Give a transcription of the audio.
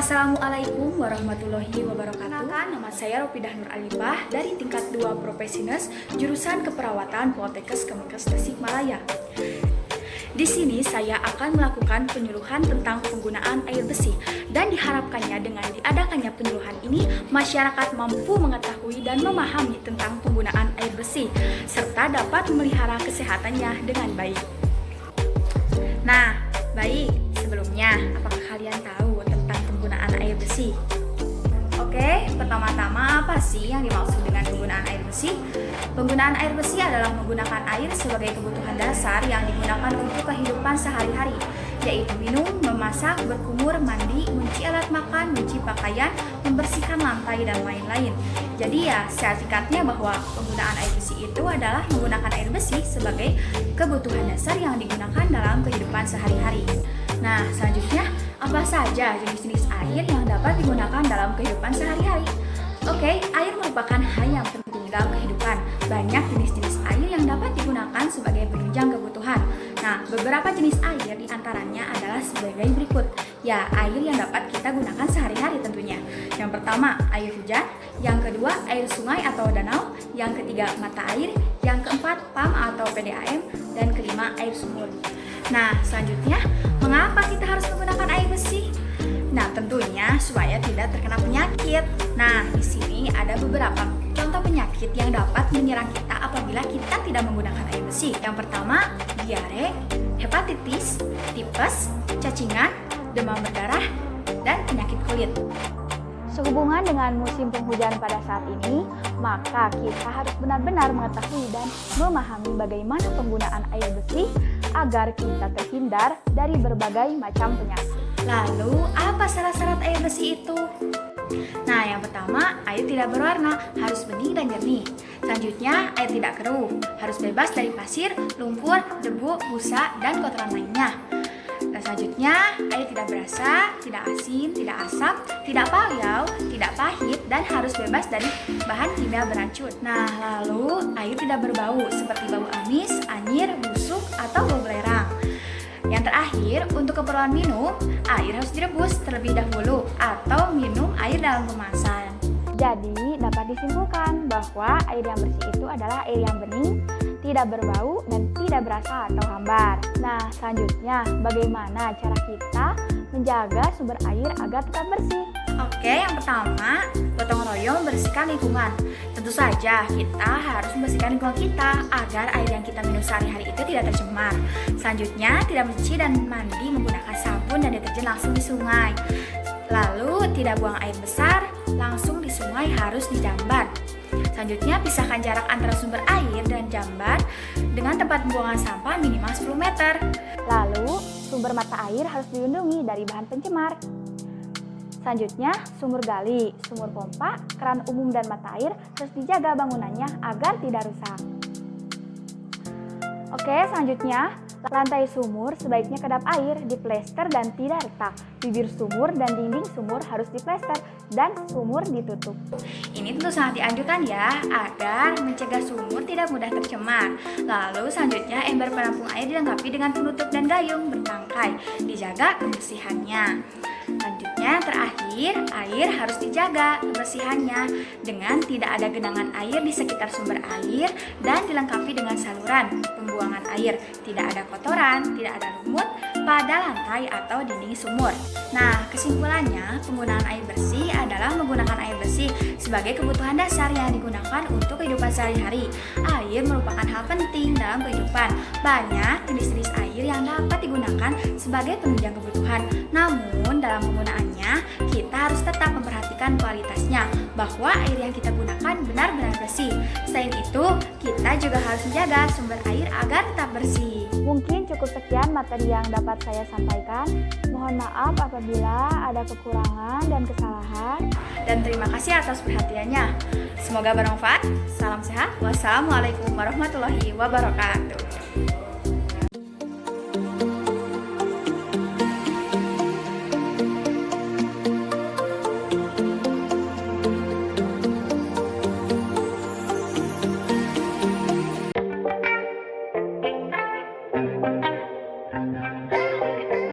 Assalamualaikum warahmatullahi wabarakatuh. Nama saya Ropidah Nur Alifah dari tingkat 2 Profesinus jurusan Keperawatan Poltekkes Kemenkes Tasikmalaya. Di sini saya akan melakukan penyuluhan tentang penggunaan air bersih dan diharapkannya dengan diadakannya penyuluhan ini masyarakat mampu mengetahui dan memahami tentang penggunaan air bersih serta dapat memelihara kesehatannya dengan baik. Nah, baik, sebelumnya apakah kalian tahu tentang penggunaan air bersih? Oke, pertama-tama apa sih yang dimaksud dengan penggunaan air bersih? Penggunaan air bersih adalah menggunakan air sebagai kebutuhan dasar yang digunakan untuk kehidupan sehari-hari, yaitu minum, memasak, berkumur, mandi, mencuci alat makan, mencuci pakaian, membersihkan lantai, dan lain-lain. Jadi ya, secara singkatnya bahwa penggunaan air bersih itu adalah menggunakan air bersih sebagai kebutuhan dasar yang digunakan dalam kehidupan sehari-hari. Nah, selanjutnya, apa saja jenis-jenis air yang dapat digunakan dalam kehidupan sehari-hari? Oke, air merupakan hal yang penting dalam kehidupan. Banyak jenis-jenis air yang dapat digunakan sebagai penunjang kebutuhan. Nah, beberapa jenis air diantaranya adalah sebagai berikut. Ya, air yang dapat kita gunakan sehari-hari tentunya. Yang pertama, air hujan. Yang kedua, air sungai atau danau. Yang ketiga, mata air. Yang keempat, PAM atau PDAM. Dan kelima, air sumur. Nah, selanjutnya, mengapa kita harus menggunakan air bersih? Nah, tentunya supaya tidak terkena penyakit. Nah, di sini ada beberapa contoh penyakit yang dapat menyerang kita apabila kita tidak menggunakan air bersih. Yang pertama, diare, hepatitis, tipes, cacingan, demam berdarah, dan penyakit kulit. Sehubungan dengan musim penghujan pada saat ini, maka kita harus benar-benar mengetahui dan memahami bagaimana penggunaan air bersih agar kita terhindar dari berbagai macam penyakit. Lalu, apa syarat-syarat air bersih itu? Nah, yang pertama, air tidak berwarna, harus bening dan jernih. Selanjutnya, air tidak keruh, harus bebas dari pasir, lumpur, debu, busa, dan kotoran lainnya. Dan selanjutnya, air tidak berasa, tidak asin, tidak asam, tidak payau, tidak pahit, dan harus bebas dari bahan kimia beracun. Nah, lalu air tidak berbau seperti bau amis, anyir, busuk, atau bau belerang. Yang terakhir, untuk keperluan minum, air harus direbus terlebih dahulu atau minum air dalam kemasan. Jadi, dapat disimpulkan bahwa air yang bersih itu adalah air yang bening, tidak berbau, dan tidak berasa atau hambar. Nah, selanjutnya, bagaimana cara kita menjaga sumber air agar tetap bersih? Oke, yang pertama, gotong royong membersihkan lingkungan. Tentu saja kita harus membersihkan lingkungan kita agar air yang kita minum sehari-hari itu tidak tercemar. Selanjutnya, tidak mencuci dan mandi menggunakan sabun dan deterjen langsung di sungai. Lalu, tidak buang air besar langsung di sungai, harus dijambat. Selanjutnya, pisahkan jarak antara sumber air dan jamban dengan tempat pembuangan sampah minimal 10 meter. Lalu, sumber mata air harus dilindungi dari bahan pencemar. Selanjutnya, sumur gali, sumur pompa, keran umum dan mata air harus dijaga bangunannya agar tidak rusak. Oke, selanjutnya, lantai sumur sebaiknya kedap air, diplester dan tidak retak. Bibir sumur dan dinding sumur harus diplester dan sumur ditutup. Ini tentu sangat dianjurkan ya, agar mencegah sumur tidak mudah tercemar. Lalu selanjutnya, ember penampung air dilengkapi dengan penutup dan gayung bertangkai, dijaga kebersihannya. Selanjutnya, terakhir, air harus dijaga kebersihannya dengan tidak ada genangan air di sekitar sumber air dan dilengkapi dengan saluran pembuangan air. Tidak ada kotoran, tidak ada lumut pada lantai atau dinding sumur. Nah, kesimpulannya, penggunaan air bersih adalah menggunakan air bersih sebagai kebutuhan dasar yang digunakan untuk kehidupan sehari-hari. Air merupakan hal penting dalam kehidupan. Banyak jenis-jenis air yang dapat digunakan sebagai penunjang kebutuhan. Namun, dalam penggunaannya, kita harus tetap memperhatikan kualitasnya, bahwa air yang kita gunakan benar-benar bersih. Selain itu, kita juga harus menjaga sumber air agar tetap bersih. Mungkin cukup sekian materi yang dapat saya sampaikan. Mohon maaf apabila ada kekurangan dan kesalahan. Dan terima kasih atas perhatiannya. Semoga bermanfaat. Salam sehat. Wassalamualaikum warahmatullahi wabarakatuh.